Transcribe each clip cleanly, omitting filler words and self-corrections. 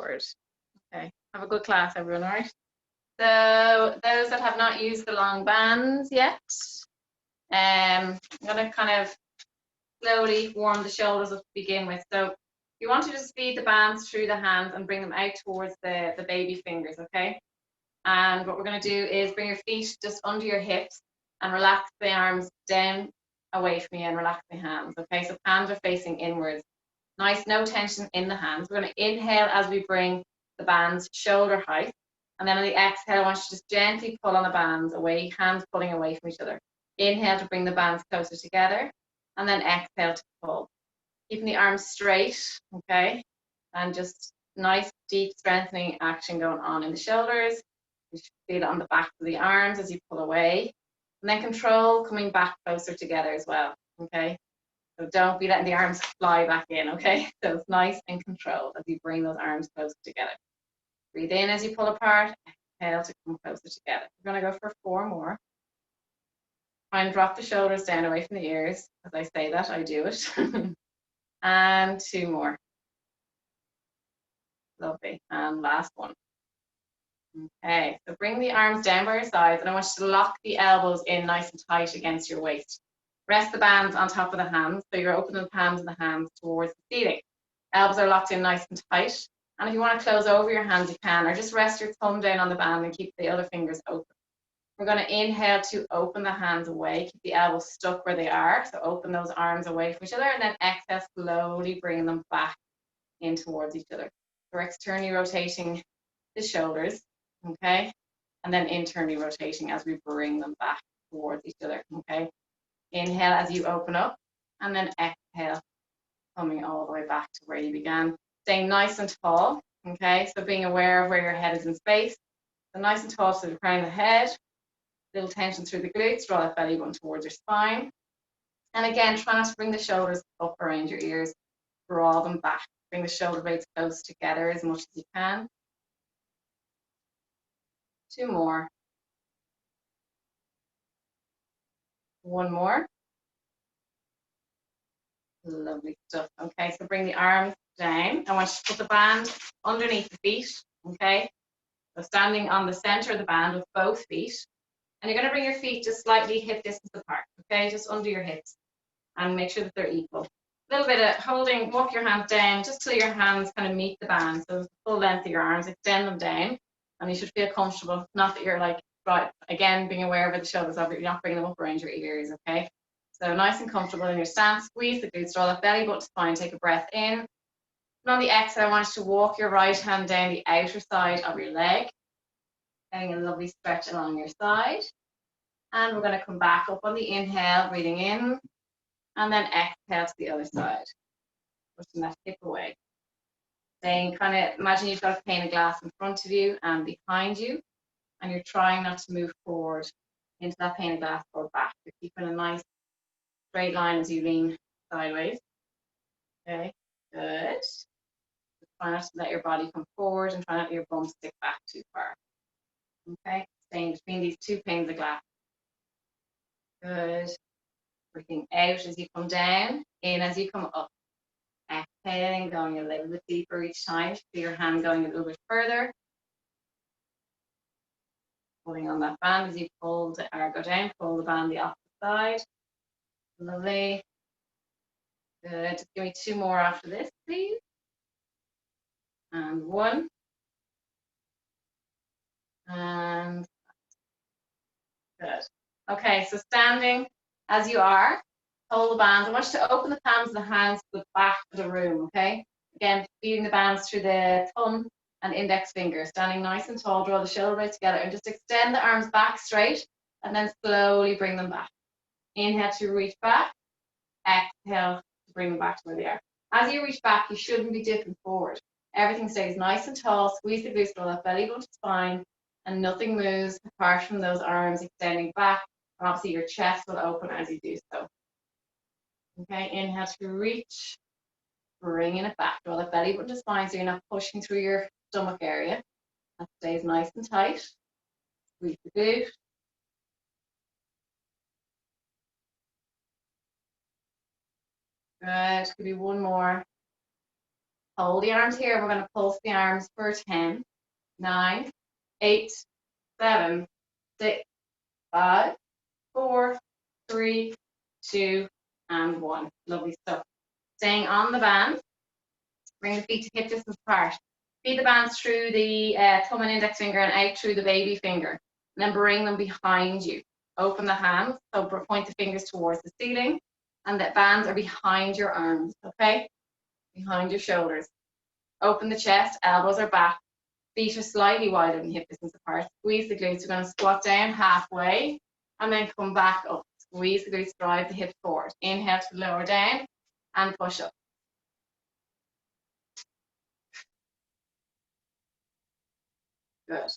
forward. Okay, have a good class, everyone, all right? So those that have not used the long bands yet, I'm going to kind of slowly warm the shoulders up to begin with. So you want to just feed the bands through the hands and bring them out towards the baby fingers, okay? And what we're going to do is bring your feet just under your hips and relax the arms down away from you and relax the hands, okay? So hands are facing inwards. Nice, no tension in the hands. We're going to inhale as we bring the bands shoulder height. And then on the exhale, I want you to just gently pull on the bands away, hands pulling away from each other. Inhale to bring the bands closer together. And then exhale to pull. Keeping the arms straight, okay? And just nice, deep strengthening action going on in the shoulders. You should feel it on the back of the arms as you pull away. And then control coming back closer together as well, okay? So don't be letting the arms fly back in, okay? So it's nice and controlled as you bring those arms closer together. Breathe in as you pull apart, exhale to come closer together. We're gonna go for 4 more. Try and drop the shoulders down away from the ears. As I say that, I do it. And 2 more. Lovely, and last one. Okay, so bring the arms down by your sides, and I want you to lock the elbows in nice and tight against your waist. Rest the bands on top of the hands, so you're opening the palms of the hands towards the ceiling. Elbows are locked in nice and tight, and if you want to close over your hands, you can, or just rest your thumb down on the band and keep the other fingers open. We're going to inhale to open the hands away, keep the elbows stuck where they are, so open those arms away from each other, and then exhale, slowly bring them back in towards each other. We're externally rotating the shoulders, okay, and then internally rotating as we bring them back towards each other, okay. Inhale as you open up, and then exhale, coming all the way back to where you began. Staying nice and tall, okay, so being aware of where your head is in space. So nice and tall to the crown of the head, little tension through the glutes, draw that belly button towards your spine. And again, try not to bring the shoulders up around your ears, draw them back. Bring the shoulder blades close together as much as you can. 2 more. 1 more. Lovely stuff. Okay, so bring the arms down. I want you to put the band underneath the feet, okay? So standing on the center of the band with both feet. And you're going to bring your feet just slightly hip distance apart, okay? Just under your hips. And make sure that they're equal. A little bit of holding, walk your hands down just till your hands kind of meet the band. So the full length of your arms, extend them down. And you should feel comfortable. Not that you're like, right, again, being aware of the shoulders, you're not bringing them up around your ears, okay? So nice and comfortable in your stance. Squeeze the glutes, draw that belly button spine, take a breath in. And on the exhale, I want you to walk your right hand down the outer side of your leg. Getting a lovely stretch along your side. And we're going to come back up on the inhale, breathing in. And then exhale to the other side. Pushing that hip away. Staying kind of, imagine you've got a pane of glass in front of you and behind you. And you're trying not to move forward into that pane of glass or back. You're keeping a nice straight line as you lean sideways. Okay, good. Just try not to let your body come forward and try not to let your bum stick back too far. Okay, staying between these 2 panes of glass. Good. Breathing out as you come down, in as you come up. Exhaling, going a little bit deeper each time. Feel your hand going a little bit further. Pulling on that band as you pull or go down, pull the band the opposite side. Lovely. Good. Just give me 2 more after this, please. And 1. And good. Okay, so standing as you are, hold the bands. I want you to open the palms of the hands to the back of the room, okay? Again, feeding the bands through the thumb and index finger. Standing nice and tall, draw the shoulder blades together and just extend the arms back straight and then slowly bring them back. Inhale to reach back, exhale to bring them back to where they are. As you reach back, you shouldn't be dipping forward. Everything stays nice and tall, squeeze the glutes, draw that belly button to spine, and nothing moves apart from those arms extending back. And obviously your chest will open as you do so. Okay, inhale to reach, bringing it back. Draw that belly button to spine so you're not pushing through your stomach area. That stays nice and tight. Squeeze the glute. Good, could be 1 more. Hold the arms here. We're going to pulse the arms for 10, 9, 8, 7, 6, 5, 4, 3, 2, and 1. Lovely stuff. Staying on the band. Bring the feet to hip distance apart. Feed the bands through the thumb and index finger and out through the baby finger. And then bring them behind you. Open the hands, so point the fingers towards the ceiling. And the bands are behind your arms, okay? Behind your shoulders. Open the chest, elbows are back. Feet are slightly wider than hip distance apart. Squeeze the glutes. We're going to squat down halfway and then come back up. Squeeze the glutes, drive the hips forward. Inhale to lower down and push up. Good.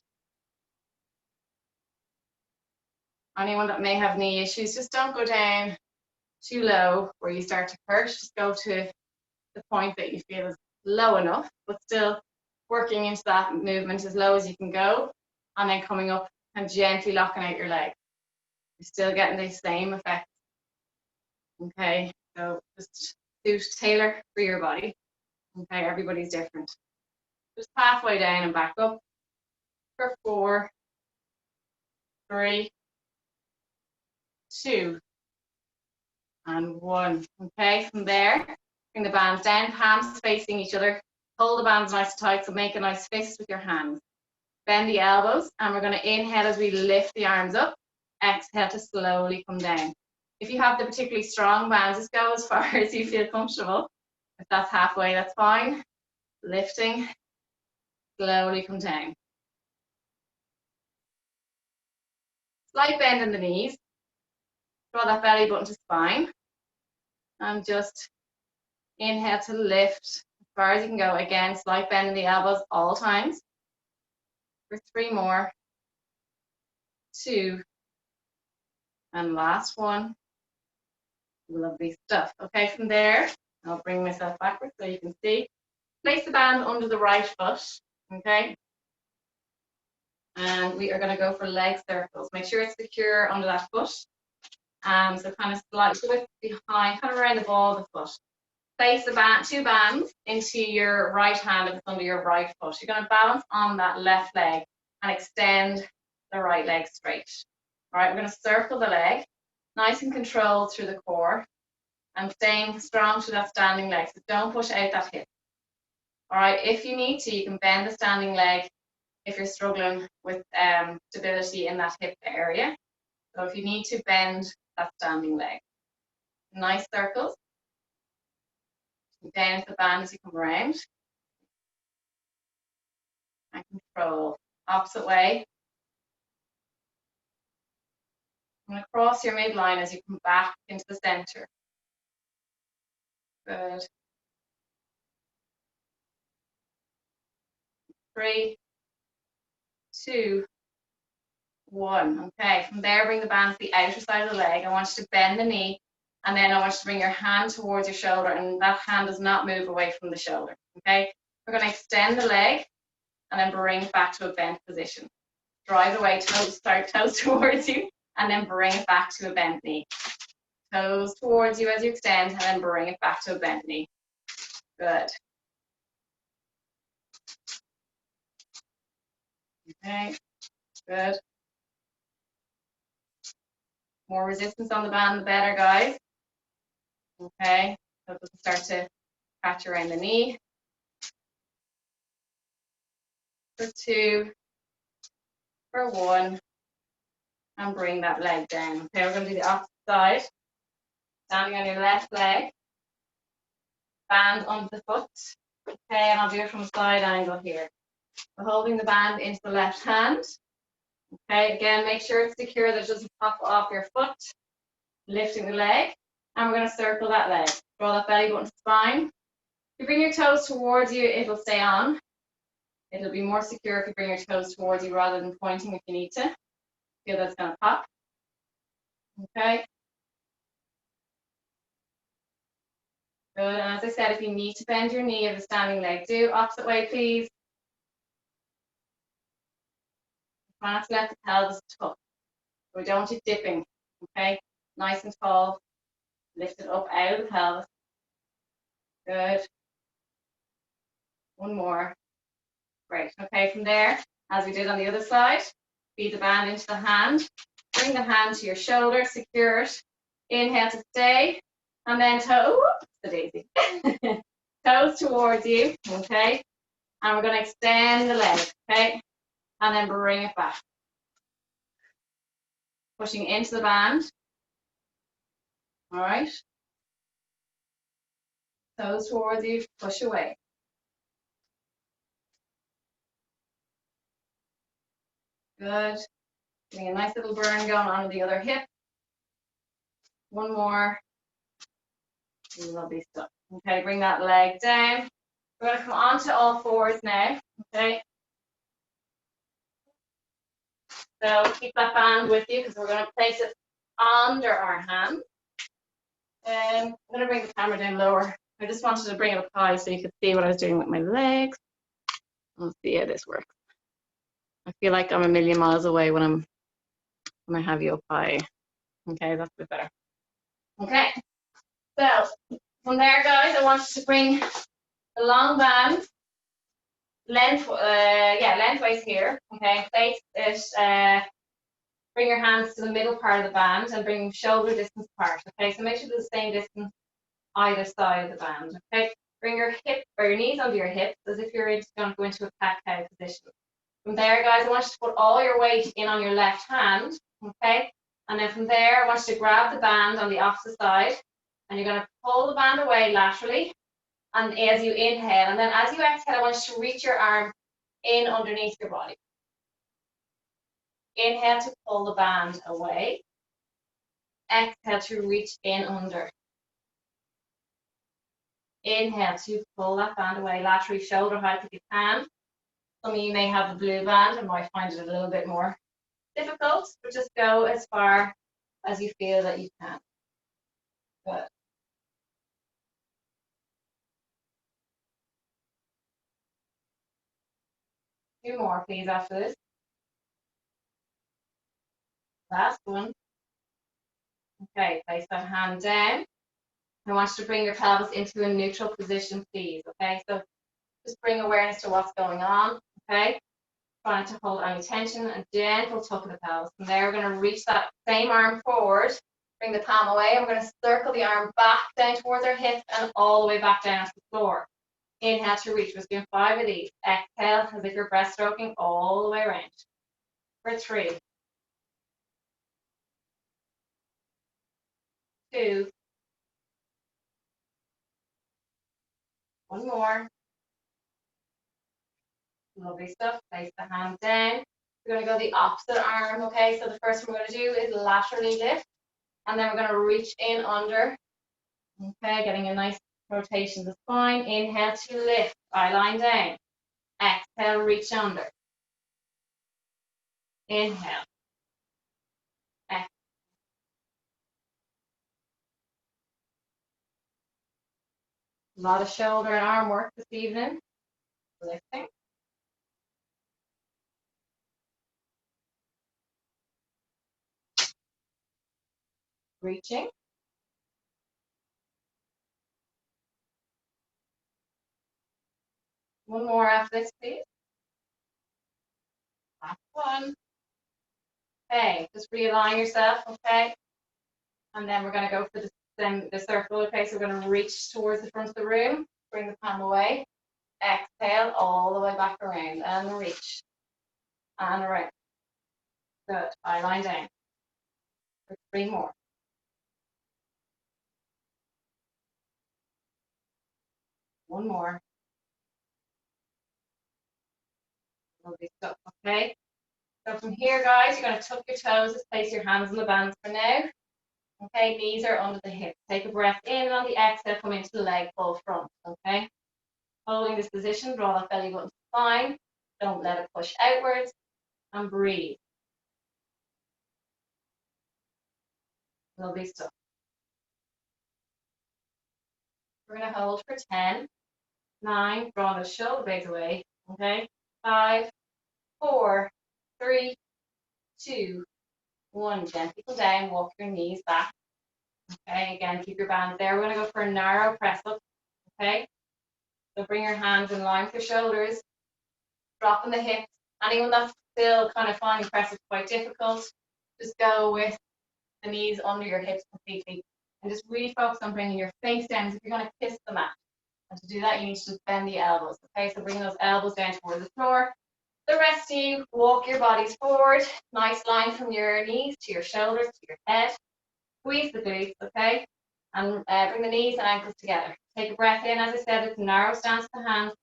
Anyone that may have knee issues, just don't go down too low where you start to hurt. Just go to the point that you feel is low enough, but still working into that movement as low as you can go, and then coming up and gently locking out your leg. You're still getting the same effect. Okay, so just tailor for your body. Okay, everybody's different. Just halfway down and back up for 4, 3, 2, and 1. Okay, from there, bring the bands down, hands facing each other. Hold the bands nice and tight, so make a nice fist with your hands. Bend the elbows, and we're going to inhale as we lift the arms up. Exhale to slowly come down. If you have the particularly strong bands, just go as far as you feel comfortable. If that's halfway, that's fine. Lifting, slowly come down. Slight bend in the knees. Draw that belly button to spine. And just inhale to lift as far as you can go. Again, slight bend in the elbows all times. For 3 more. 2. And last one. Lovely stuff. Okay, from there, I'll bring myself backwards so you can see. Place the band under the right foot. Okay. And we are going to go for leg circles. Make sure it's secure under that foot. So kind of slide the width behind, kind of around the ball of the foot. Place the band, 2 bands into your right hand if it's under your right foot. You're going to balance on that left leg and extend the right leg straight. All right, we're going to circle the leg, nice and controlled through the core, and staying strong to that standing leg. So don't push out that hip. All right, if you need to, you can bend the standing leg if you're struggling with stability in that hip area. So if you need to, bend that standing leg. Nice circles. Down to the band as you come around. And control. Opposite way. I'm going to cross your midline as you come back into the center. Good. 3, 2, 1. Okay, from there, bring the band to the outer side of the leg. I want you to bend the knee, and then I want you to bring your hand towards your shoulder, and that hand does not move away from the shoulder. Okay, we're going to extend the leg, and then bring it back to a bent position. Drive away, toes towards you, and then bring it back to a bent knee. Toes towards you as you extend, and then bring it back to a bent knee. Good. Okay, good. More resistance on the band, the better, guys. Okay, so it doesn't start to catch around the knee. For 2, for 1, and bring that leg down. Okay, we're going to do the opposite side. Standing on your left leg, band under the foot. Okay, and I'll do it from a side angle here. We're holding the band into the left hand. Okay, again, make sure it's secure, that it doesn't pop off your foot. Lifting the leg, and we're going to circle that leg. Draw that belly button to spine. If you bring your toes towards you, it'll stay on. It'll be more secure if you bring your toes towards you rather than pointing if you need to. Feel that's going to pop. Okay. Good. And as I said, if you need to bend your knee of the standing leg, do. Opposite way, please. Try not to let the pelvis tuck. We don't want you dipping. Okay. Nice and tall. Lift it up out of the pelvis. Good. One more. Great. Okay, from there, as we did on the other side, feed the band into the hand. Bring the hand to your shoulder, secure it. Inhale to stay, and then the daisy. Toes towards you, okay? And we're going to extend the leg, okay? And then bring it back. Pushing into the band. All right? Toes towards you, push away. Good. Getting a nice little burn going on the other hip. One more. Lovely stuff. Okay, bring that leg down. We're going to come onto all fours now. Okay. So keep that band with you because we're going to place it under our hand. I'm going to bring the camera down lower. I just wanted to bring it up high so you could see what I was doing with my legs. Let's see how this works. I feel like I'm a million miles away when I have you up high. Okay, that's a bit better. Okay, so from there, guys, I want you to bring the long band lengthways here. Okay, place it. Bring your hands to the middle part of the band and bring them shoulder distance apart. Okay, so make sure they're the same distance either side of the band. Okay, bring your hip or your knees under your hips as if you're going to go into a cat-cow position. From there, guys, I want you to put all your weight in on your left hand. Okay, and then from there, I want you to grab the band on the opposite side, and you're going to pull the band away laterally. And as you inhale, and then as you exhale, I want you to reach your arm in underneath your body. Inhale to pull the band away. Exhale to reach in under. Inhale to pull that band away laterally, shoulder height if you can. Some of you may have the blue band and might find it a little bit more difficult, but just go as far as you feel that you can. Good. Two more, please, after this. Last one. Okay, place that hand down. I want you to bring your pelvis into a neutral position, please. Okay, so just bring awareness to what's going on. Okay, trying to hold any tension, a gentle tuck of the pelvis. From there, we're going to reach that same arm forward, bring the palm away, and we're going to circle the arm back down towards our hip and all the way back down to the floor. Inhale to reach. We're doing 5 of these. Exhale as if you're breaststroking all the way around. For 3, 2, one more. Lovely stuff. Place the hand down. We're going to go the opposite arm. Okay, so the first one we're going to do is laterally lift, and then we're going to reach in under. Okay, getting a nice rotation of the spine. Inhale to lift, eye line down. Exhale, reach under. Inhale. Exhale. A lot of shoulder and arm work this evening. Lifting. Reaching. One more after this, please. Last one. Okay, just realign yourself, okay? And then we're going to go for the circle, okay? So we're going to reach towards the front of the room, bring the palm away, exhale all the way back around, and reach, and around. Good, eye line down. For 3 more. One more. Lovely stuff, okay? So from here, guys, you're going to tuck your toes, just place your hands on the bands for now. Okay, knees are under the hips. Take a breath in, and on the exhale, come into the leg pull front, okay? Holding this position, draw that belly button to the spine. Don't let it push outwards, and breathe. Lovely stuff. We're going to hold for 10, 9, draw the shoulder blades away, okay? 5, 4, 3, 2, 1. Gently come down, walk your knees back. Okay, again, keep your bands there. We're going to go for a narrow press up, okay? So bring your hands in line with your shoulders, dropping the hips. Anyone that's still kind of finding press is quite difficult, just go with the knees under your hips completely. And just really focus on bringing your face down as if you're going to kiss the mat. And to do that, you need to just bend the elbows. Okay, so bring those elbows down towards the floor. The rest of you, walk your bodies forward. Nice line from your knees to your shoulders to your head. Squeeze the glutes, okay? And bring the knees and ankles together. Take a breath in. As I said, it's a narrow stance to the hands.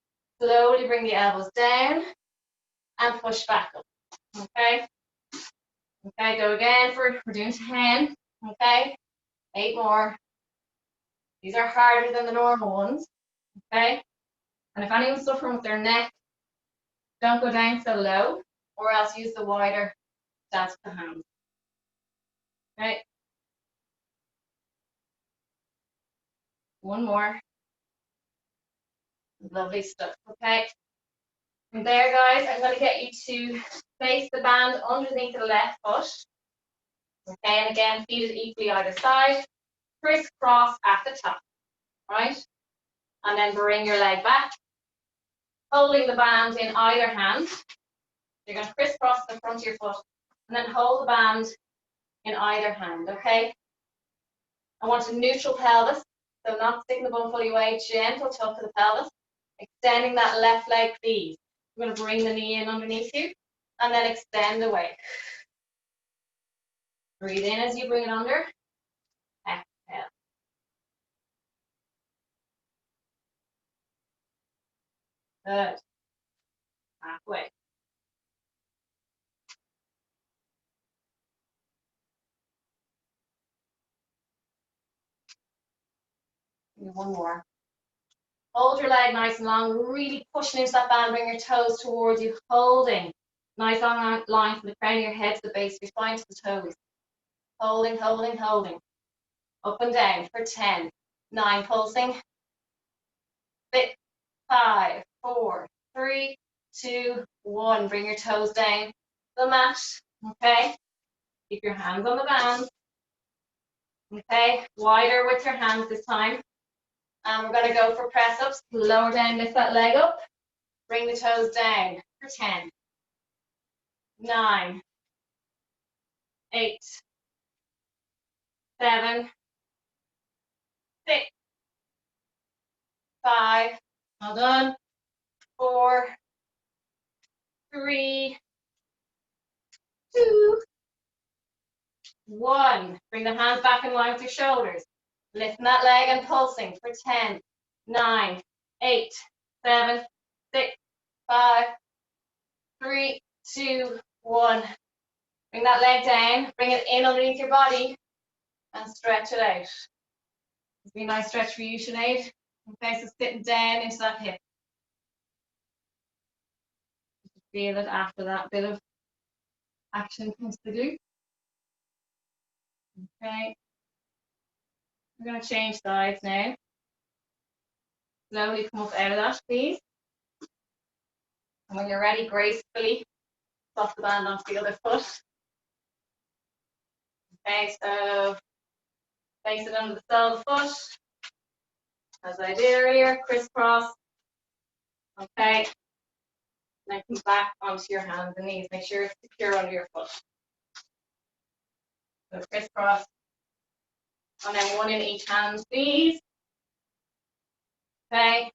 Slowly bring the elbows down and push back up. Okay? Okay, go again. We're doing 10. Okay? 8 more. These are harder than the normal ones. Okay? And if anyone's suffering with their neck, don't go down so low, or else use the wider stance of the hands. Okay? One more. Lovely stuff. Okay? From there, guys, I'm going to get you to place the band underneath the left foot. Okay, and again, feet is equally either side. Crisscross at the top, right? And then bring your leg back, holding the band in either hand. You're going to crisscross the front of your foot, and then hold the band in either hand, okay? I want a neutral pelvis, so not sticking the bum fully away, gentle tuck to the pelvis, extending that left leg, please. You're going to bring the knee in underneath you, and then extend away. Breathe in as you bring it under. Exhale. Good. Halfway. One more. Hold your leg nice and long, really pushing into that band, bring your toes towards you, holding. Nice long line from the crown of your head to the base of your spine to the toes. Holding, holding, holding. Up and down for 10, 9, pulsing. 6, 5, 4, 3, 2, 1. Bring your toes down the mat, okay? Keep your hands on the band, okay? Wider with your hands this time. And we're going to go for press-ups. Lower down, lift that leg up. Bring the toes down for 10, 9, 8, 7, 6, 5, well done, 4, 3, 2, 1. Bring the hands back in line with your shoulders. Lifting that leg and pulsing for 10, 9, 8, 7, 6, 5, 3, 2, 1. Bring that leg down, bring it in underneath your body and stretch it out. It's been a nice stretch for you, Sinead. Okay, so sitting down into that hip. Feel it after that bit of action comes to the glute. Okay. We're going to change sides now. Slowly come up out of that, please. And when you're ready, gracefully swap the band onto the other foot. Okay, so place it under the sole of the foot. As I did earlier, crisscross. Okay. Then come back onto your hands and knees. Make sure it's secure under your foot. So crisscross. And then one in each hand, please. Okay.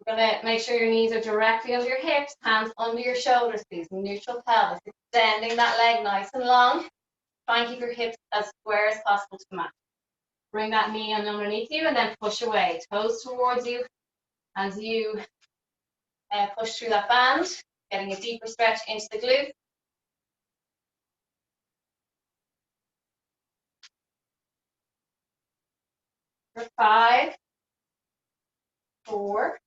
We're going to make sure your knees are directly under your hips, hands under your shoulders, please. Neutral pelvis. Extending that leg nice and long. Try and keep your hips as square as possible to the mat. Bring that knee in underneath you and then push away. Toes towards you as you push through that band, getting a deeper stretch into the glutes. For 5, 4,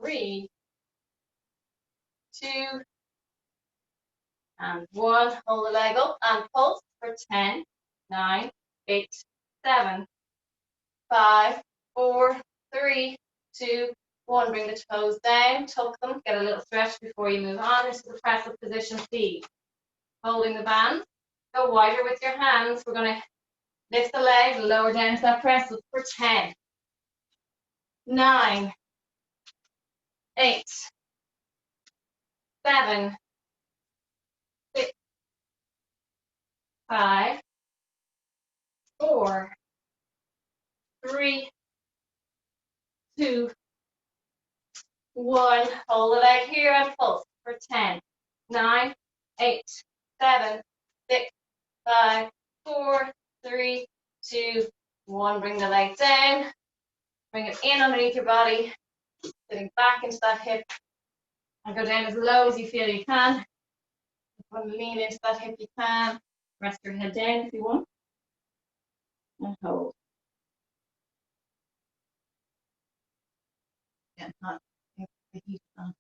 3, 2, and 1. Hold the leg up and pulse for 10, 9, 8, 7, 5, 4, 3, 2, 1. Bring the toes down, tuck them, get a little stretch before you move on into the press up position, please. Holding the band, go wider with your hands. We're going to lift the leg, lower down to that press up for 10, 9, 8, 7, 6, 5, 4, 3, 2, 1. Hold the leg here and pulse for 10, 9, 8, 7, 6, 5, 4, 3, 2, 1. Bring the leg down. Bring it in underneath your body. Sitting back into that hip. And go down as low as you feel you can. If you want to lean into that hip, you can. Rest your head down if you want. And hold. Yeah, not the heat on.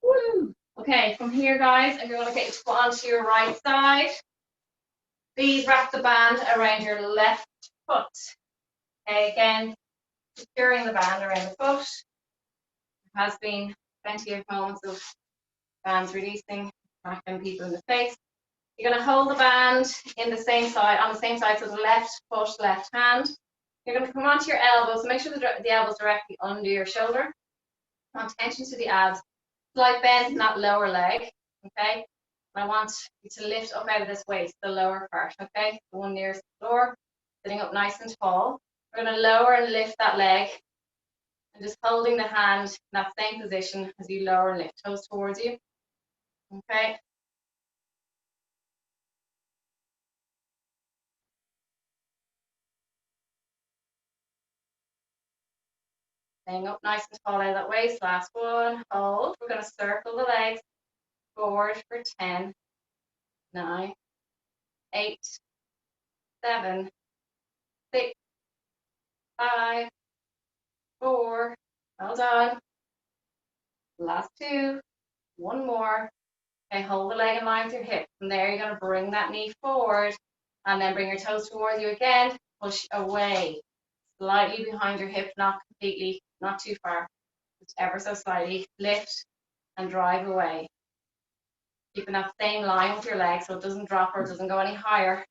Woo! Okay, from here, guys, I'm going to get you to go onto your right side. Please wrap the band around your left foot. Okay, again, securing the band around the foot. There has been plenty of moments of bands releasing, cracking people in the face. You're going to hold the band in the same side, on the same side, so the left foot, left hand. You're going to come onto your elbows, so make sure the elbows directly under your shoulder. Want tension to the abs. Slight bend in that lower leg, okay? And I want you to lift up out of this waist, the lower part, okay? The one nearest the floor, sitting up nice and tall. We're going to lower and lift that leg, and just holding the hand in that same position as you lower and lift, toes towards you, okay? Staying up nice and tall out of that waist. Last one, hold. We're going to circle the legs forward for 10, 9, 8, 7, 6, 5, 4, well done. Last 2, one more. Okay, hold the leg in line with your hip. From there, you're going to bring that knee forward and then bring your toes towards you again. Push away, slightly behind your hip, not completely, not too far. Just ever so slightly. Lift and drive away. Keeping that same line with your leg so it doesn't drop or it doesn't go any higher.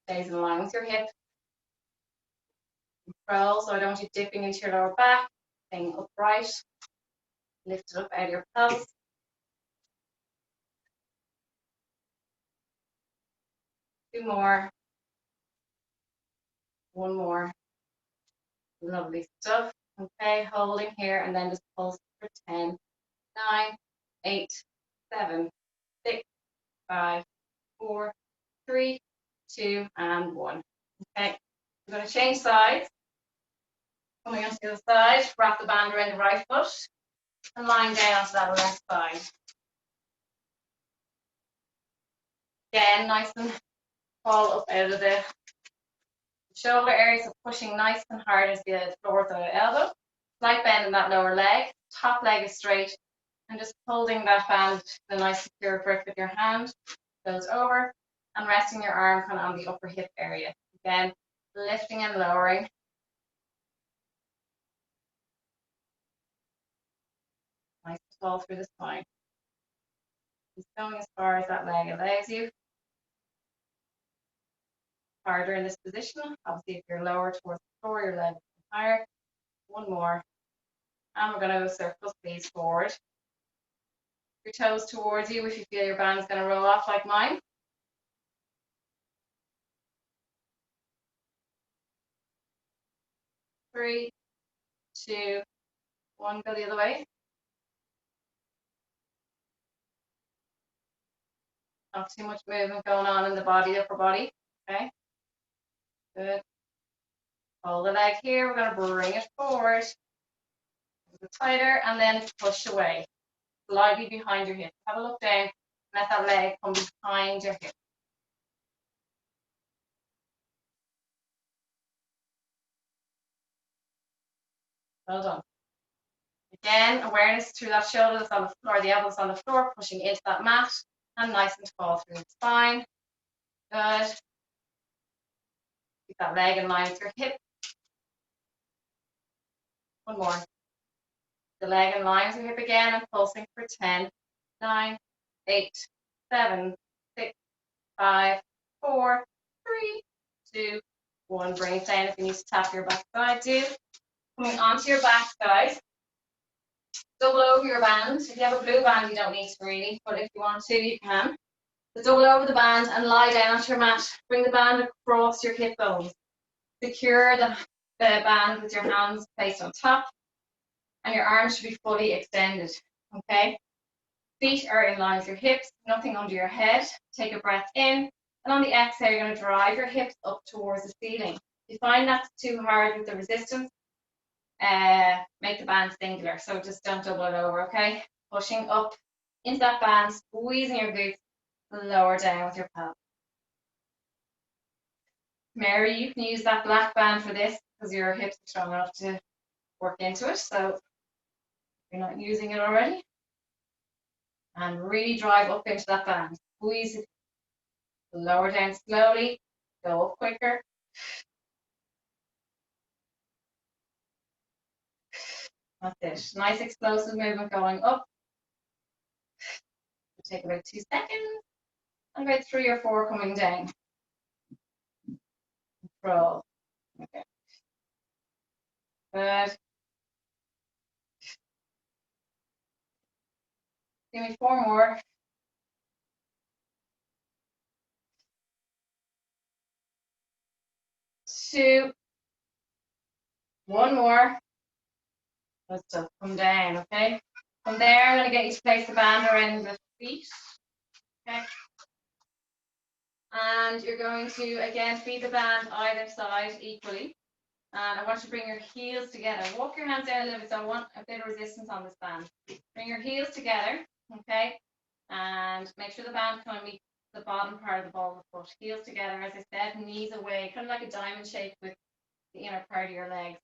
Stays in line with your hip. Control, so I don't want you dipping into your lower back. Staying upright. Lift it up out of your pelvis. Two more. One more. Lovely stuff. Okay, holding here and then just pulse for 10, 9, 8, 7, 6, 5, 4, 3, 2, and 1. Okay, we're going to change sides. Coming onto the other side, wrap the band around the right foot and lying down onto that left side. Again, nice and tall up out of the shoulder area, so pushing nice and hard as the floor with the elbow. Slight bend in that lower leg, top leg is straight, and just holding that band to a nice secure grip with your hand. Goes over and resting your arm kind of on the upper hip area. Again, lifting and lowering. Nice and tall through the spine. Just going as far as that leg allows you. Harder in this position. Obviously, if you're lower towards the floor, your leg is higher. One more. And we're going to circle please forward. Your toes towards you if you feel your band is going to roll off like mine. Three, 2, 1, go the other way. Not too much movement going on in the body, upper body. Okay. Good. Hold the leg here. We're going to bring it forward. A bit tighter and then push away. Slightly behind your hip. Have a look down. Let that leg come behind your hip. Well done. Again, awareness through that shoulder that's on the floor, the elbows on the floor, pushing into that mat, and nice and tall through the spine. Good. Keep that leg in line with your hip. One more. The leg in line with your hip again and pulsing for 10, 9, 8, 7, 6, 5, 4, 3, 2, 1. Bring it down if you need to tap your back side, do. Coming onto your back, guys. Double over your band. If you have a blue band, you don't need to really, but if you want to, you can. So double over the band and lie down onto your mat. Bring the band across your hip bones. Secure the band with your hands placed on top, and your arms should be fully extended. Okay? Feet are in line with your hips, nothing under your head. Take a breath in, and on the exhale, you're going to drive your hips up towards the ceiling. If you find that's too hard with the resistance, make the band singular, so just don't double it over, okay? Pushing up into that band, squeezing your glutes, lower down with your pelvis. Mary, you can use that black band for this because your hips are strong enough to work into it, so if you're not using it already. And really drive up into that band. Squeeze it, lower down slowly, go up quicker. That's it. Nice explosive movement going up. It'll take about 2 seconds. And about 3 or 4 coming down. Control. Okay. Good. Give me 4 more. 2. 1 more. Let's just come down, okay? From there, I'm going to get you to place the band around the feet. Okay. And you're going to, again, feed the band either side equally. And I want you to bring your heels together. Walk your hands down a little bit, so I want a bit of resistance on this band. Bring your heels together, okay? And make sure the band kind of meets the bottom part of the ball of the foot. Heels together, as I said, knees away, kind of like a diamond shape with the inner part of your legs.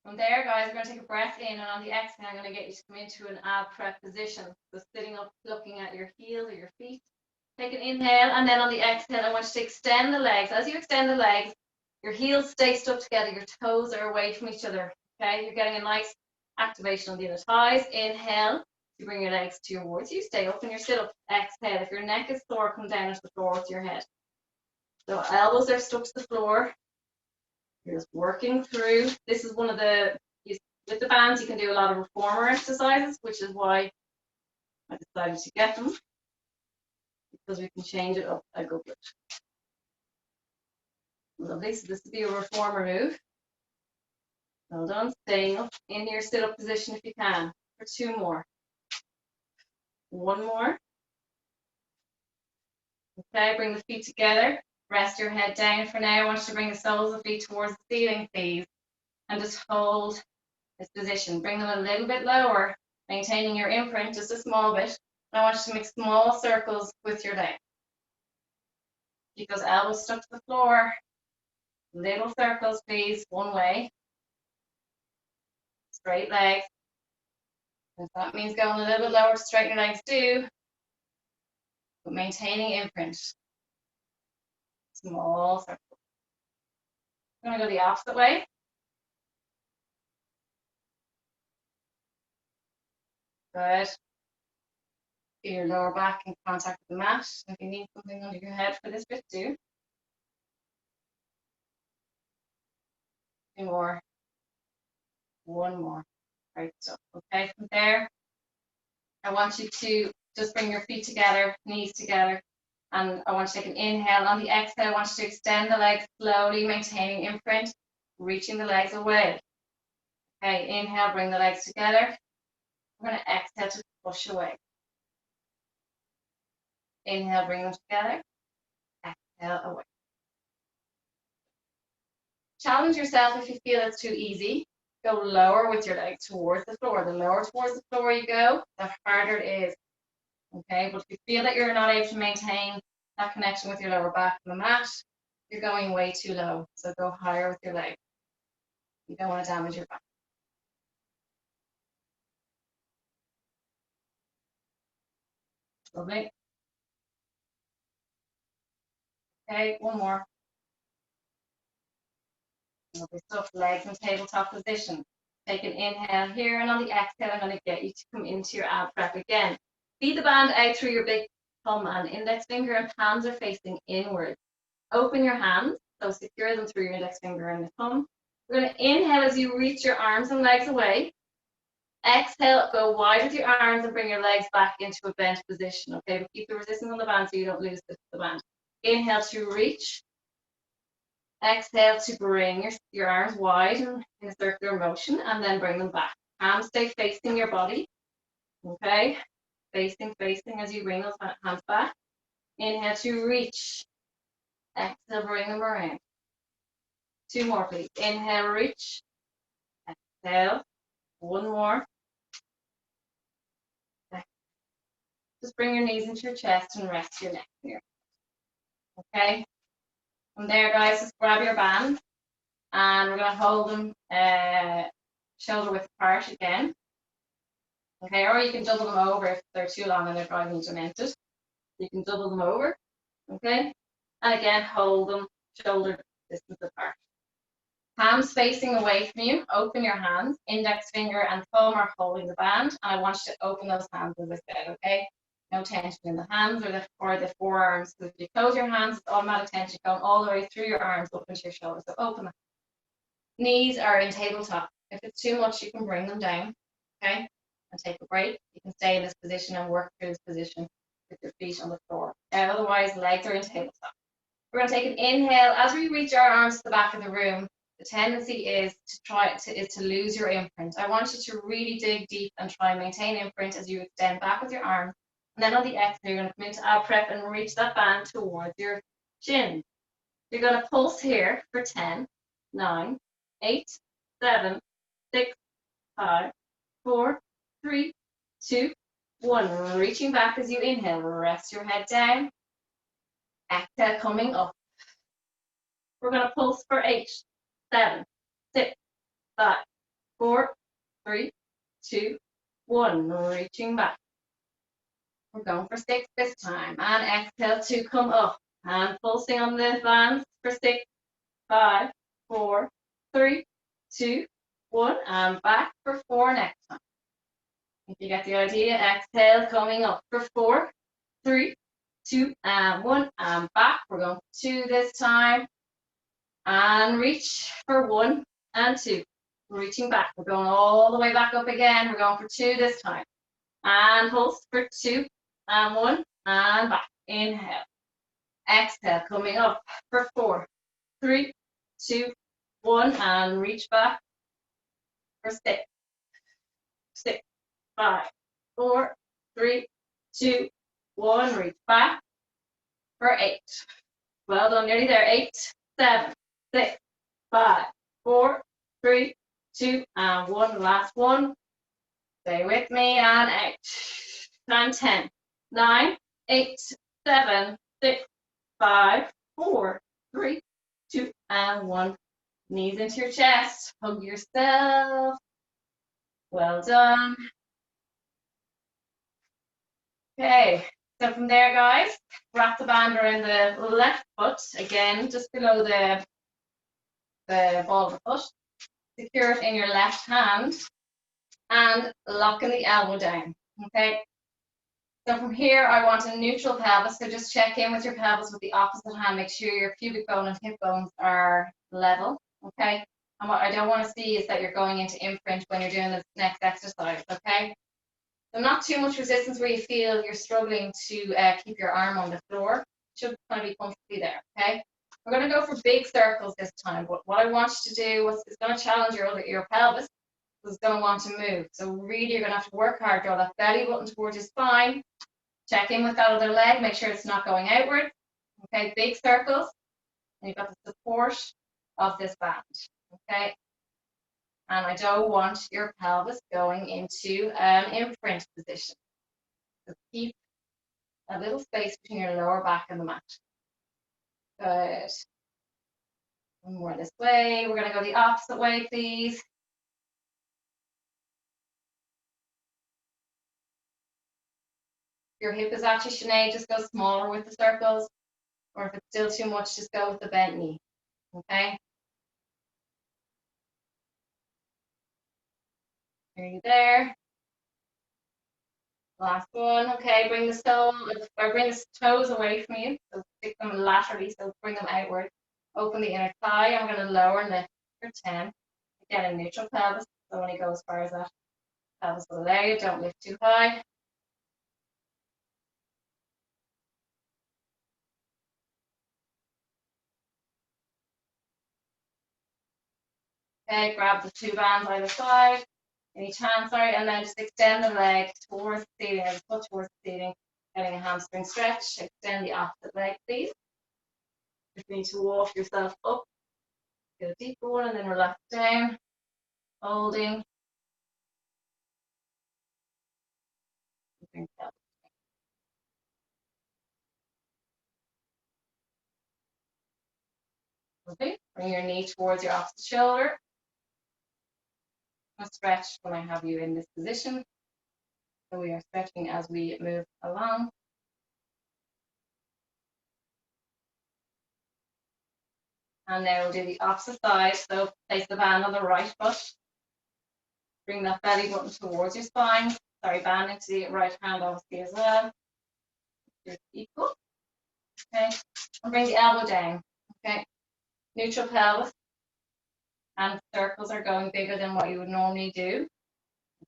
From there, guys, we're going to take a breath in, and on the exhale, I'm going to get you to come into an ab prep position. So sitting up, looking at your heels or your feet. Take an inhale, and then on the exhale, I want you to extend the legs. As you extend the legs, your heels stay stuck together, your toes are away from each other. Okay, you're getting a nice activation on the inner thighs. Inhale, you bring your legs towards you, stay up in your sit-up. Exhale, if your neck is sore, come down to the floor with your head. So elbows are stuck to the floor. You're just working through. This is one of the, with the bands, you can do a lot of reformer exercises, which is why I decided to get them, because we can change it up a good bit. Lovely. So this would be a reformer move. Well done. Staying up in your sit-up position if you can. For 2 more. 1 more. Okay, bring the feet together. Rest your head down for now. I want you to bring the soles of the feet towards the ceiling, please. And just hold this position. Bring them a little bit lower, maintaining your imprint just a small bit. And I want you to make small circles with your legs. Keep those elbows stuck to the floor. Little circles, please, one way. Straight legs. If that means going a little bit lower, straighten your legs do. But maintaining imprint. Small circle. I'm going to go the opposite way. Good. Get your lower back in contact with the mat. If you need something under your head for this bit, do. 2 more. 1 more. Great stuff. Okay, from there, I want you to just bring your feet together, knees together, and I want you to take an inhale. On the exhale, I want you to extend the legs slowly, maintaining imprint, reaching the legs away. Okay, inhale, bring the legs together. We're going to exhale to push away. Inhale, bring them together. Exhale, away. Challenge yourself if you feel it's too easy. Go lower with your legs towards the floor. The lower towards the floor you go, the harder it is. Okay, but if you feel that you're not able to maintain that connection with your lower back and the mat, you're going way too low. So go higher with your legs. You don't want to damage your back. Lovely. Okay, 1 more. Lovely stuff. Legs in tabletop position. Take an inhale here, and on the exhale, I'm going to get you to come into your ab prep again. Feed the band out through your big thumb and index finger, and hands are facing inward. Open your hands, so secure them through your index finger and the thumb. We're going to inhale as you reach your arms and legs away. Exhale, go wide with your arms and bring your legs back into a bent position, okay? But keep the resistance on the band so you don't lose the band. Inhale to reach. Exhale to bring your arms wide in a circular motion and then bring them back. Hands stay facing your body, okay? Facing as you bring those hands back. Inhale to reach. Exhale, bring them around. 2 more, please. Inhale, reach. Exhale. 1 more. Just bring your knees into your chest and rest your neck here. Okay? From there, guys, just grab your band and we're going to hold them shoulder width apart again. Okay, or you can double them over if they're too long and they're driving you demented. You can double them over. Okay? And again, hold them shoulder distance apart. Hands facing away from you, open your hands, index finger and thumb are holding the band, and I want you to open those hands as I said, okay? No tension in the hands or the forearms. So if you close your hands, it's automatic tension going all the way through your arms up into your shoulders. So open them. Knees are in tabletop. If it's too much, you can bring them down, okay? And take a break. You can stay in this position and work through this position with your feet on the floor. Otherwise, legs are in tabletop. We're going to take an inhale. As we reach our arms to the back of the room, the tendency is to lose your imprint. I want you to really dig deep and try and maintain imprint as you extend back with your arms. And then on the exhale, you're going to come into ab prep and reach that band towards your chin. You're going to pulse here for 10, 9, 8, 7, 6, 5, 4, 3, 2, 1. Reaching back as you inhale. Rest your head down. Exhale, coming up. We're going to pulse for 8, 7, 6, 5, 4, 3, 2, 1. Reaching back. We're going for 6 this time. And exhale to come up. And pulsing on the bands for 6, 5, 4, 3, 2, 1. And back for 4 next time. If you get the idea, exhale, coming up for 4, 3, 2, and 1. And back. We're going for 2 this time. And reach for 1 and 2. Reaching back. We're going all the way back up again. We're going for 2 this time. And pulse for 2 and 1 and back. Inhale. Exhale. Coming up for 4, 3, 2, 1 and reach back for 6, 6, 5, 4, 3, 2, 1. Reach back for 8. Well done. Nearly there. 8, 7, 6, 5, 4, 3, 2, and 1. Last one. Stay with me and 8. And 10, 9, 8, 7, 6, 5, 4, 3, 2, and 1. Knees into your chest. Hug yourself. Well done. Okay. So from there, guys, wrap the band around the left foot, again, just below the ball of the foot. Secure it in your left hand and locking the elbow down, okay? So from here, I want a neutral pelvis, so just check in with your pelvis with the opposite hand. Make sure your pubic bone and hip bones are level, okay? And what I don't want to see is that you're going into imprint when you're doing this next exercise, okay? So not too much resistance where you feel you're struggling to keep your arm on the floor. Should kind of be comfortably there, okay? We're going to go for big circles this time, but what I want you to do is going to challenge your pelvis, is going to want to move. So really, you're going to have to work hard, draw that belly button towards your spine, check in with that other leg, make sure it's not going outward. Okay, big circles, and you've got the support of this band, okay? And I don't want your pelvis going into an imprint position. So keep a little space between your lower back and the mat. Good. One more this way. We're going to go the opposite way, please. Your hip is actually, Sinead, just go smaller with the circles. Or if it's still too much, just go with the bent knee. Okay? Nearly there. Last one. Okay, bring the toes away from you. So stick them laterally, so bring them outward. Open the inner thigh. I'm going to lower and lift for 10, Get a neutral pelvis, so only go as far as that pelvis will allow you. Don't lift too high. Okay, grab the two bands either side, in each hand, sorry, and then just extend the leg towards the ceiling, as foot towards the ceiling, getting a hamstring stretch. Extend the opposite leg, please. Just need to walk yourself up. Get a deeper one and then relax down, holding. Okay, bring your knee towards your opposite shoulder. A stretch when I have you in this position. So we are stretching as we move along. And now we'll do the opposite side. So place the band on the right foot. Bring that belly button towards your spine. Sorry, band into the right hand obviously as well. Equal. Okay. And bring the elbow down. Okay. Neutral pelvis. And circles are going bigger than what you would normally do.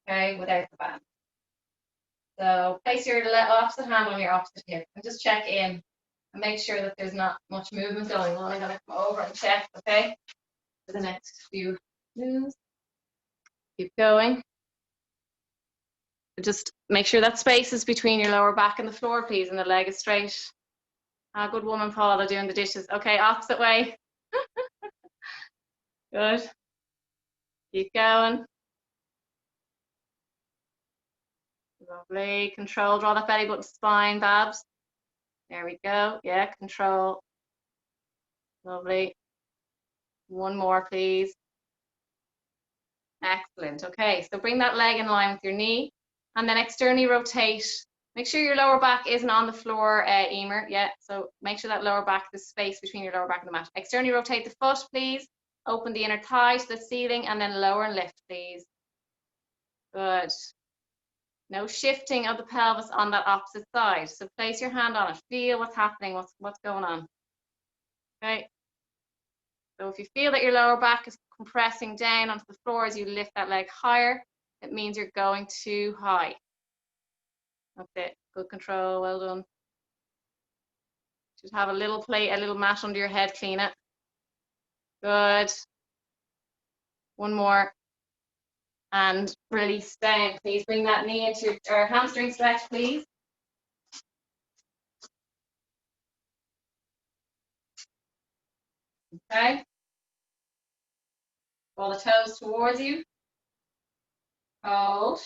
Okay, without the band. So place your opposite hand on your opposite hip and just check in and make sure that there's not much movement going on. I'm going to come over and check, okay, for the next few moves. Keep going. Just make sure that space is between your lower back and the floor, please, and the leg is straight. Ah, good woman, Paula, doing the dishes. Okay, opposite way. Good. Keep going. Lovely. Control, draw that belly button to spine, Babs. There we go. Yeah, control. Lovely. One more, please. Excellent. Okay, so bring that leg in line with your knee and then externally rotate. Make sure your lower back isn't on the floor, Emer. Yeah, so make sure that lower back, the space between your lower back and the mat. Externally rotate the foot, please. Open the inner thigh to the ceiling and then lower and lift, please. Good. No shifting of the pelvis on that opposite side. So place your hand on it. Feel what's happening, what's going on. Okay. So if you feel that your lower back is compressing down onto the floor as you lift that leg higher, it means you're going too high. That's it. Good control. Well done. Should have a little plate, a little mat under your head. Clean it. Good. One more. And release down. Please bring that knee into your hamstring stretch, please. Okay. Draw the toes towards you. Hold.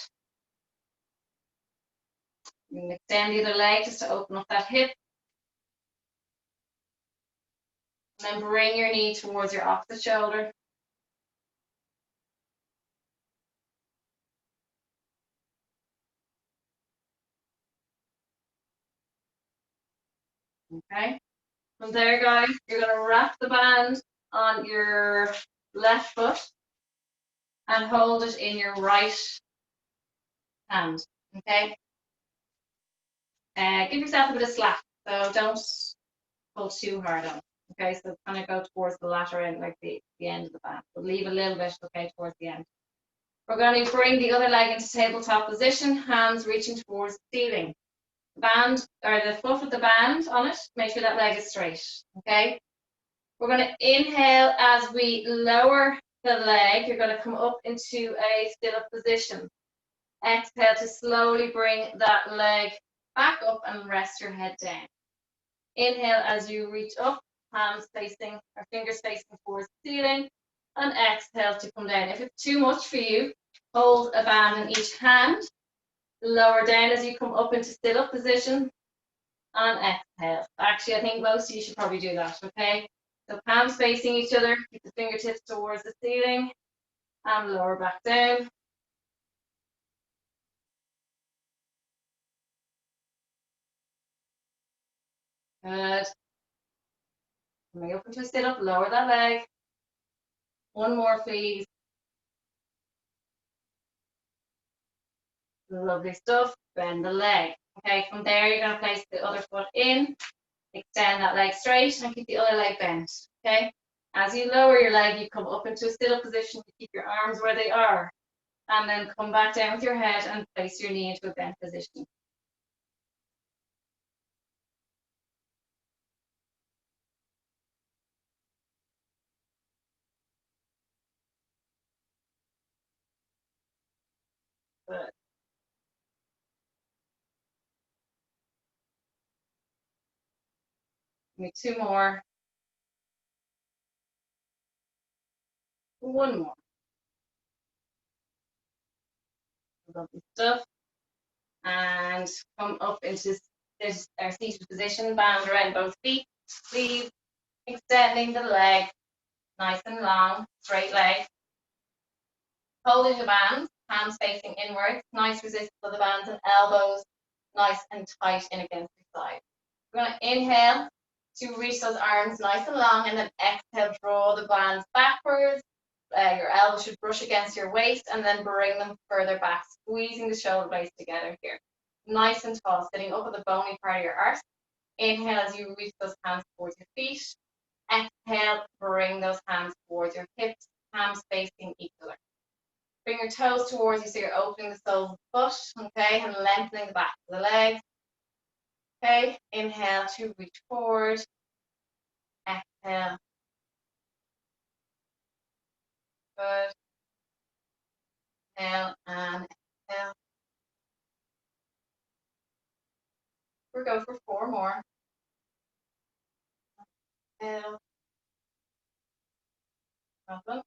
And extend the other leg just to open up that hip. And then bring your knee towards your opposite shoulder. Okay. From there, guys, you're going to wrap the band on your left foot and hold it in your right hand. Okay. Give yourself a bit of slack, so don't pull too hard on. Okay, so kind of go towards the latter end, like the end of the band, but leave a little bit, okay, towards the end. We're going to bring the other leg into tabletop position, hands reaching towards the ceiling. Band, or the foot with the band on it, make sure that leg is straight, okay? We're going to inhale as we lower the leg. You're going to come up into a sit-up position. Exhale to slowly bring that leg back up and rest your head down. Inhale as you reach up, hands facing, or fingers facing towards the ceiling, and exhale to come down. If it's too much for you, hold a band in each hand. Lower down as you come up into sit-up position, and exhale. Actually, I think most of you should probably do that, okay? So palms facing each other, keep the fingertips towards the ceiling, and lower back down. Good. Coming up into a sit-up, lower that leg. One more, please. Lovely stuff. Bend the leg. Okay, from there, you're going to place the other foot in. Extend that leg straight and keep the other leg bent. Okay, As you lower your leg, you come up into a sit-up position to keep your arms where they are. And then come back down with your head and place your knee into a bent position. Good. Give me 2 more. 1 more. Lovely stuff. And come up into this seated position, band around both feet, please. Extending the leg, nice and long, straight leg. Holding the band, hands facing inwards, nice resistance of the bands and elbows, nice and tight in against your side. We're going to inhale to reach those arms nice and long, and then exhale, draw the bands backwards. Your elbows should brush against your waist, and then bring them further back, squeezing the shoulder blades together here. Nice and tall, sitting up at the bony part of your arse. Inhale as you reach those hands towards your feet. Exhale, bring those hands towards your hips, hands facing each other. Bring your toes towards you so you're opening the soles of the foot, okay, and lengthening the back of the leg. Okay, inhale to reach forward. Exhale. Good. Inhale and exhale. We'll go for 4 more. Inhale. Problem.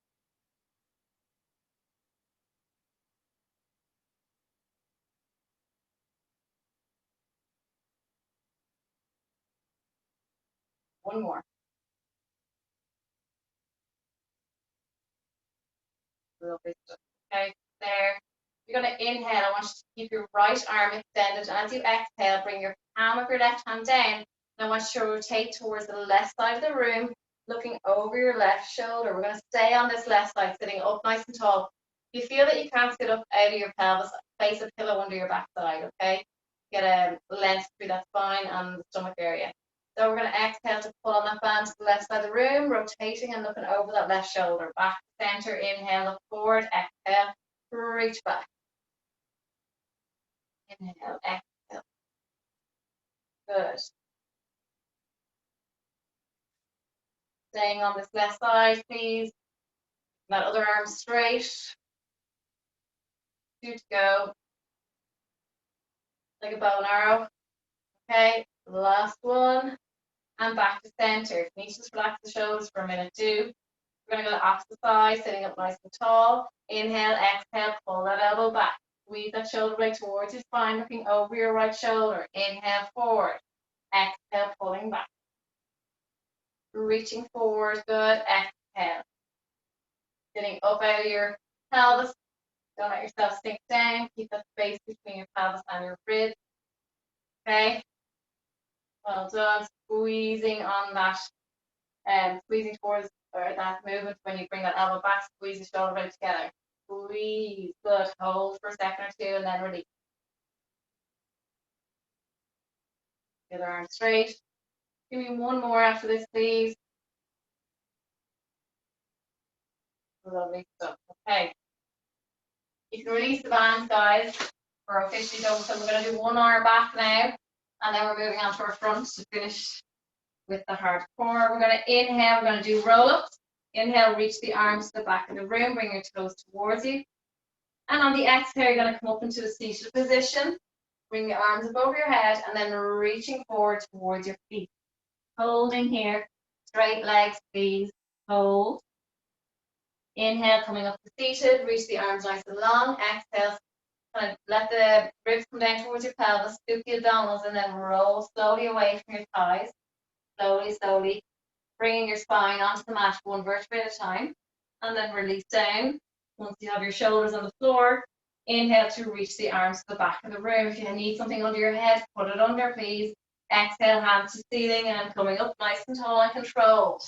One more. Lovely stuff. Okay, there. You're going to inhale. I want you to keep your right arm extended. And as you exhale, bring your palm of your left hand down. And I want you to rotate towards the left side of the room, looking over your left shoulder. We're going to stay on this left side, sitting up nice and tall. If you feel that you can't sit up out of your pelvis, place a pillow under your backside, okay? Get a length through that spine and the stomach area. So we're going to exhale to pull on that band to the left side of the room, rotating and looking over that left shoulder. Back to center, inhale, look forward, exhale, reach back. Inhale, exhale. Good. Staying on this left side, please. That other arm straight. 2 to go. Like a bow and arrow. Okay, last one. And back to center. You need to just relax the shoulders for a minute too. We're going to go to the opposite side, sitting up nice and tall. Inhale, exhale, pull that elbow back. Squeeze that shoulder blade towards your spine, looking over your right shoulder. Inhale, forward. Exhale, pulling back. Reaching forward, good. Exhale. Getting up out of your pelvis. Don't let yourself sink down. Keep that space between your pelvis and your ribs. Okay. Well done. Squeezing on that, squeezing towards that movement when you bring that elbow back. Squeeze the shoulder blade together. Squeeze. Good. Hold for a second or 2 and then release. The other arm straight. Give me 1 more after this, please. Lovely stuff. Okay. You can release the band, guys. We're officially done. So we're going to do 1 arm back now. And then we're moving on to our front to finish with the hardcore. We're going to inhale. We're going to do roll-ups. Inhale, reach the arms to the back of the room. Bring your toes towards you. And on the exhale, you're going to come up into a seated position. Bring the arms above your head and then reaching forward towards your feet. Holding here. Straight legs, please. Hold. Inhale, coming up to seated. Reach the arms nice and long. Exhale. Kind of let the ribs come down towards your pelvis. Scoop the abdominals and then roll slowly away from your thighs. Slowly, slowly. Bringing your spine onto the mat 1 vertebra at a time. And then release down. Once you have your shoulders on the floor, inhale to reach the arms to the back of the room. If you need something under your head, put it under, please. Exhale, hands to ceiling and coming up nice and tall and controlled.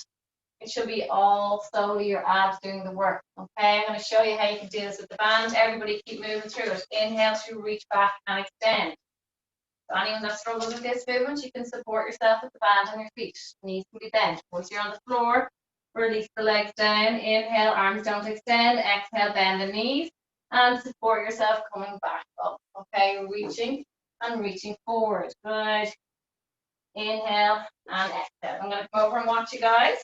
It should be all slowly your abs doing the work. Okay, I'm going to show you how you can do this with the band. Everybody keep moving through it. Inhale to reach back and extend. So anyone that struggles with this movement, you can support yourself with the band on your feet. Knees can be bent. Once you're on the floor, Release the legs down. Inhale, arms don't extend. Exhale, bend the knees and support yourself coming back up. Okay, reaching and reaching forward. Good. Inhale and exhale. I'm going to come over and watch you guys.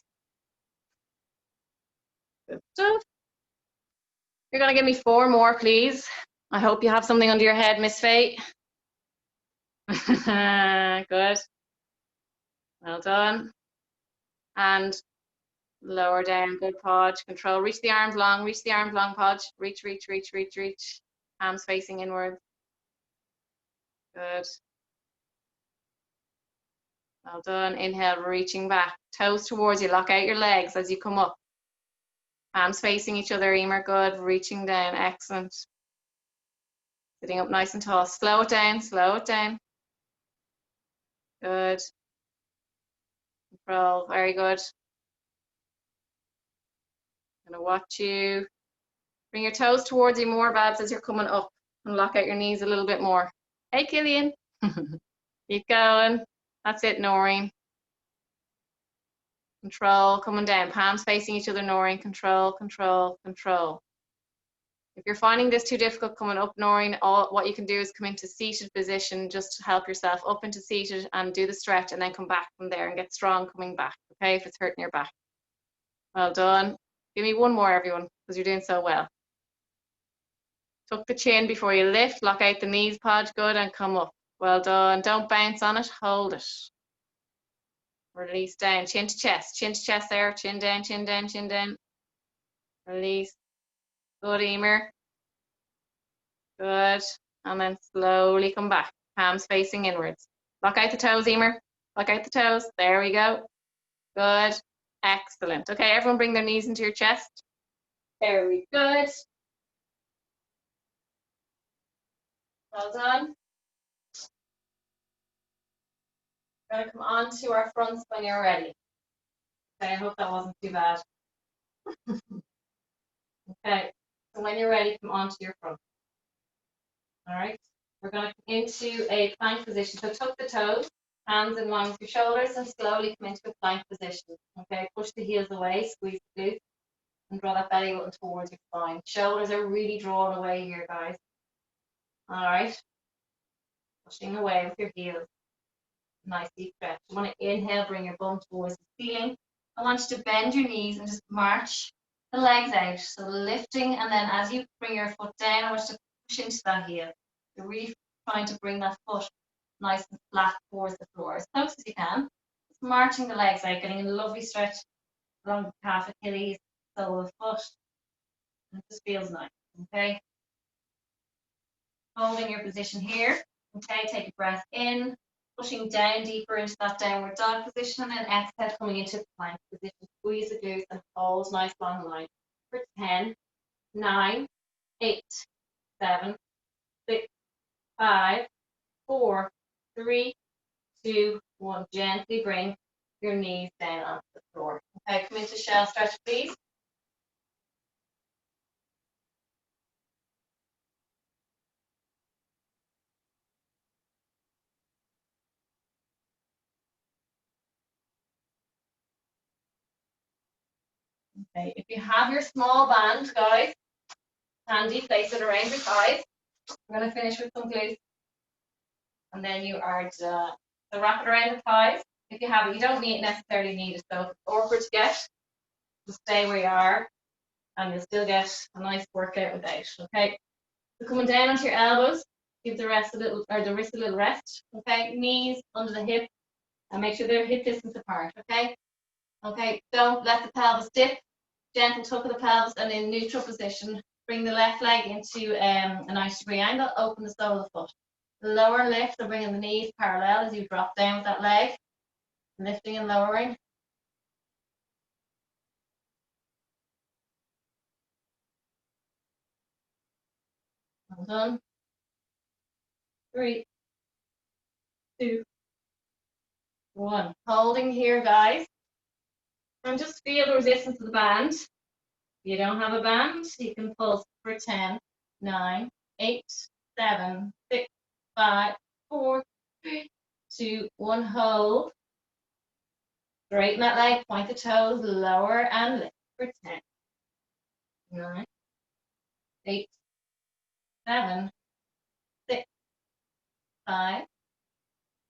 Good stuff. You're going to give me 4 more, please. I hope you have something under your head, Miss Faye. Good. Well done. And lower down. Good podge. Control. Reach the arms long. Reach the arms long, podge. Reach, reach, reach, reach, reach. Arms facing inwards. Good. Well done. Inhale, reaching back. Toes towards you. Lock out your legs as you come up. Hands facing each other. Emer, good. Reaching down. Excellent. Sitting up nice and tall. Slow it down. Slow it down. Good. Control. Very good. I'm going to watch you. Bring your toes towards you more, Babs, as you're coming up. And lock out your knees a little bit more. Hey, Killian. Keep going. That's it, Noreen. Control, coming down. Palms facing each other, Noreen. Control, control, control. If you're finding this too difficult coming up, Noreen, what you can do is come into seated position, just to help yourself up into seated and do the stretch and then come back from there and get strong coming back, okay, if it's hurting your back. Well done. Give me 1 more, everyone, because you're doing so well. Tuck the chin before you lift, lock out the knees, podge, good, and come up. Well done. Don't bounce on it, hold it. Release down, chin to chest there, chin down, chin down, chin down. Release. Good, Emer. Good. And then slowly come back. Palms facing inwards. Lock out the toes, Emer. Lock out the toes. There we go. Good. Excellent. Okay, everyone bring their knees into your chest. Very good. Well done. We're going to come on to our fronts when you're ready. Okay, I hope that wasn't too bad. Okay, so when you're ready, come onto your front. All right, we're going to come into a plank position. So tuck the toes, hands in line with your shoulders, and slowly come into a plank position. Okay, push the heels away, squeeze the glutes, and draw that belly button towards your spine. Shoulders are really drawn away here, guys. All right, pushing away with your heels. Nice deep stretch. You want to inhale, bring your bum towards the ceiling. I want you to bend your knees and just march the legs out. So lifting, and then as you bring your foot down, I want you to push into that heel. You're really trying to bring that foot nice and flat towards the floor, as close as you can. Just marching the legs out, getting a lovely stretch along the calf, Achilles, sole of the foot. And it just feels nice, okay? Holding your position here. Okay, take a breath in, pushing down deeper into that downward dog position, and then exhale, coming into plank position. Squeeze the glutes and hold nice long line for 10, 9, 8, 7, 6, 5, 4, 3, 2, 1. Gently bring your knees down onto the floor. Okay, come into shell stretch, please. Okay, if you have your small band, guys, handy, place it around your thighs. I'm going to finish with some glutes. And then you are done. So wrap it around the thighs. If you have it, you don't necessarily need it. So if it's awkward to get, just stay where you are and you'll still get a nice workout without. Okay. So coming down onto your elbows, give the wrist a little rest. Okay. Knees under the hip and make sure they're hip distance apart. Okay. Okay. Don't let the pelvis dip. Gentle tuck of the pelvis, and in neutral position, bring the left leg into a 90-degree angle. Open the sole of the foot. Lower lift, so bringing the knees parallel as you drop down with that leg, lifting and lowering. Well done. 3, 2, 1. Holding here, guys. And just feel the resistance of the band. If you don't have a band, you can pulse for 10, 9, 8, 7, 6, 5, 4, 3, 2, 1. Hold. Straighten that leg, point the toes, lower and lift for 10, 9, 8, 7, 6, 5,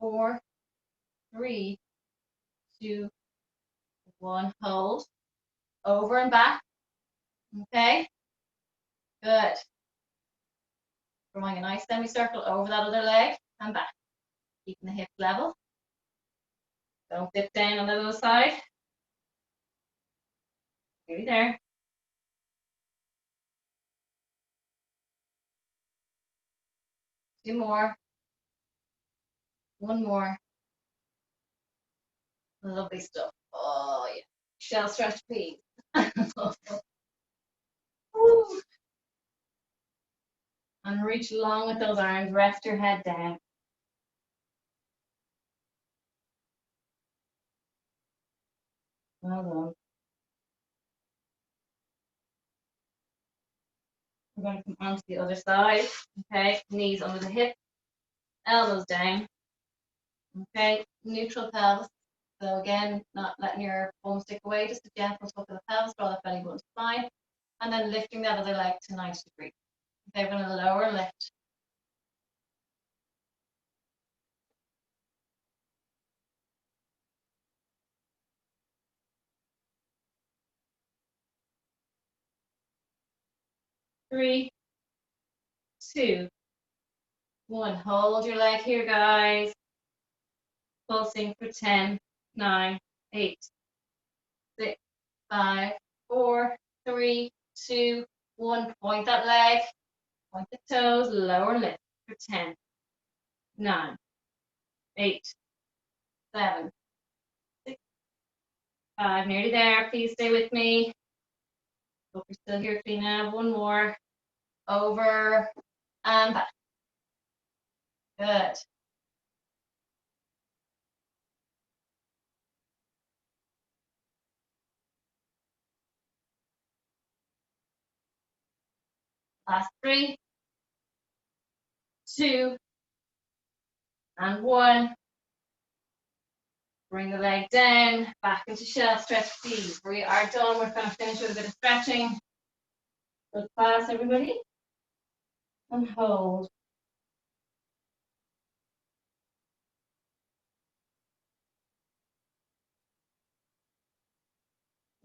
4, 3, 2, 1. Hold. Over and back. Okay. Good. Drawing a nice semicircle over that other leg and back. Keeping the hips level. Don't dip down on the other side. Nearly there. Two more. One more. Lovely stuff. Oh, yeah. Shell stretch, please. And reach long with those arms. Rest your head down. Well done. We're going to come onto the other side. Okay, knees under the hip, elbows down. Okay, neutral pelvis. So again, not letting your bum stick away, just a gentle tuck of the pelvis, draw the belly button spine, and then lifting that other leg to 90 degrees. Okay, we're going to lower and lift. Three, two, one. Hold your leg here, guys. Pulsing for 10, 9, 8, 6, 5, 4, 3, 2, 1. Point that leg. Point the toes. Lower and lift for 10, 9, 8, 7, 6, 5. Nearly there. Please stay with me. Hope you're still here, Trina. One more. Over and back. Good. Last 3, 2, and 1. Bring the leg down, back into shell stretch, please. We are done. We're going to finish with a bit of stretching. Good class, everybody. And hold.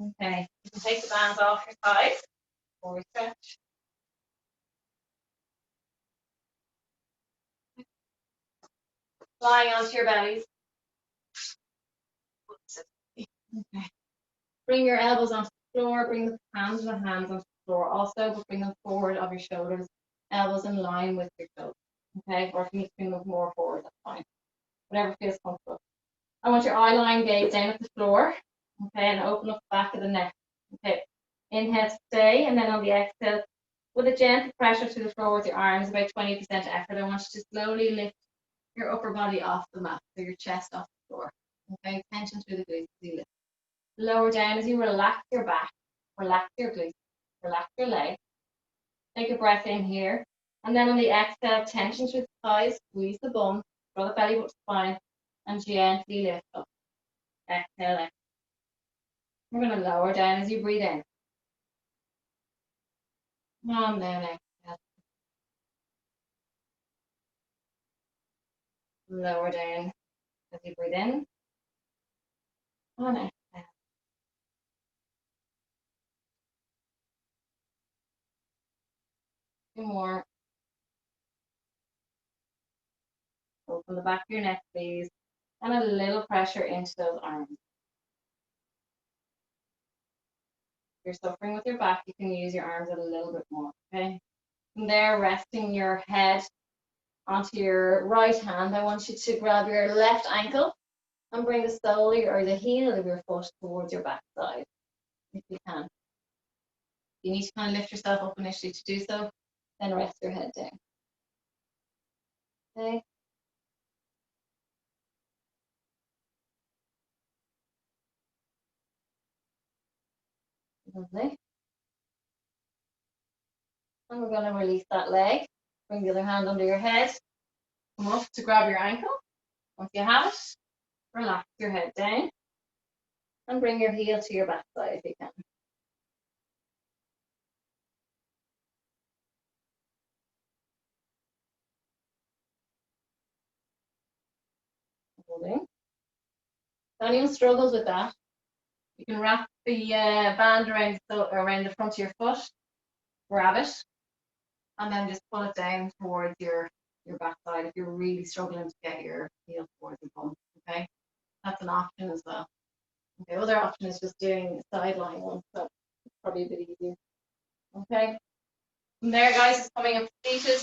Okay, you can take the bands off your thighs before we stretch. Lying onto your bellies. Okay. Bring your elbows onto the floor. Bring the hands of the hands onto the floor also, but bring them forward of your shoulders. Elbows in line with your toes. Okay, or if you need to bring them more forward, that's fine. Whatever feels comfortable. I want your eye line gaze down at the floor. Okay, and open up the back of the neck. Okay, inhale to stay, and then on the exhale, with a gentle pressure to the floor with your arms, about 20% effort, I want you to slowly lift your upper body off the mat, so your chest off the floor. Okay, tension through the glutes as you lift. Lower down as you relax your back, relax your glutes, relax your legs. Take a breath in here, and then on the exhale, tension through the thighs, squeeze the bum, draw the belly button spine, and gently lift up. Exhale, exhale. We're going to lower down as you breathe in. And then exhale. Lower down as you breathe in. And exhale. Two more. Open the back of your neck, please. And a little pressure into those arms. If you're suffering with your back, you can use your arms a little bit more, okay? From there, resting your head onto your right hand, I want you to grab your left ankle and bring the sole or the heel of your foot towards your backside, if you can. You need to kind of lift yourself up initially to do so, then rest your head down. Okay. Lovely. And we're going to release that leg. Bring the other hand under your head. Come up to grab your ankle. Once you have it, relax your head down. And bring your heel to your backside if you can. Holding. If anyone struggles with that, you can wrap the band around the front of your foot, grab it, and then just pull it down towards your backside if you're really struggling to get your heel towards the bum. Okay, that's an option as well. Okay, other option is just doing sideline one, so it's probably a bit easier. Okay, from there, guys, it's coming up seated.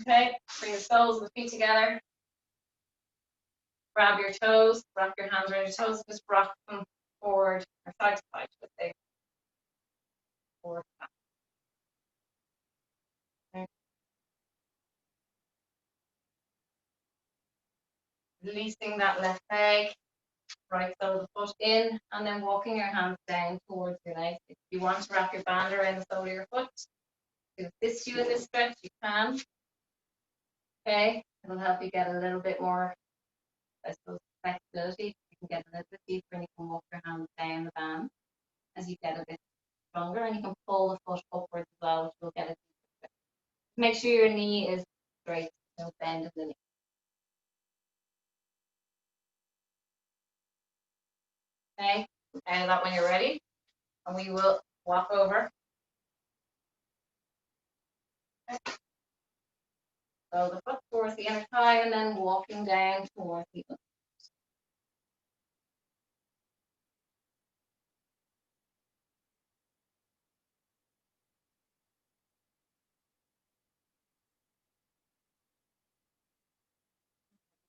Okay, bring the soles of the feet together. Grab your toes, wrap your hands around your toes, just rock them forward or side to side, let's say. Forward. Okay. Releasing that left leg, right sole of the foot in, and then walking your hands down towards your legs. If you want to wrap your band around the sole of your foot to assist you in this stretch, you can. Okay, it'll help you get a little bit more, I suppose, flexibility. You can get a little bit deeper and you can walk your hands down the band as you get a bit stronger, and you can pull the foot upwards as well, which will get it deeper. Make sure your knee is straight, no bend in the knee. Okay, and that when you're ready, and we will walk over. Okay. So the foot towards the inner thigh, and then walking down towards the other.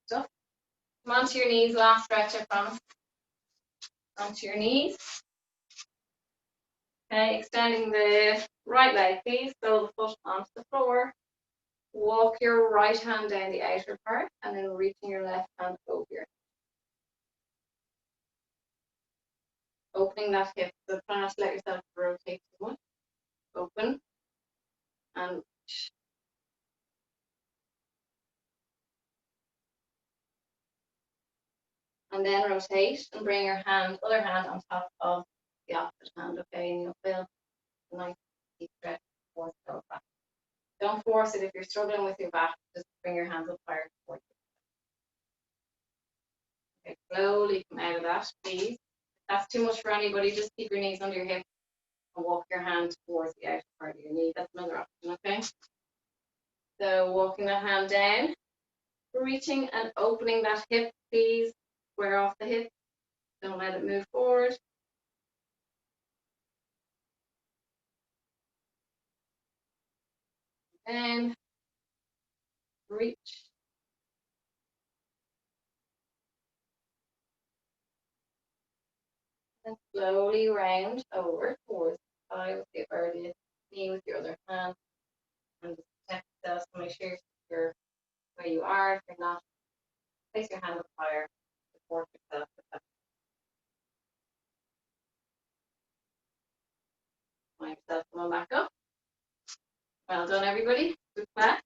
So come onto your knees, last stretch, I promise. Onto your knees. Okay, extending the right leg, please. So the foot onto the floor. Walk your right hand down the outer part, and then reaching your left hand over your. Opening that hip, so try not to let yourself rotate too much. Open and reach. And then rotate and bring your other hand on top of the opposite hand, okay? And you'll feel a nice deep stretch towards the back. Don't force it if you're struggling with your back, just bring your hands up higher towards you. Okay, slowly come out of that, please. If that's too much for anybody, just keep your knees under your hips and walk your hand towards the outer part of your knee. That's another option, okay? So walking that hand down, reaching and opening that hip, please. Square off the hip. Don't let it move forward. And reach. And slowly round over towards the thigh with the knee with your other hand. And just protect yourself, so make sure you're where you are. If you're not, place your hand up higher. Support yourself with that. Find yourself coming back up. Well done, everybody. Good class.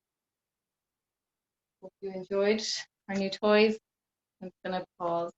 Hope you enjoyed our new toys. I'm just going to pause.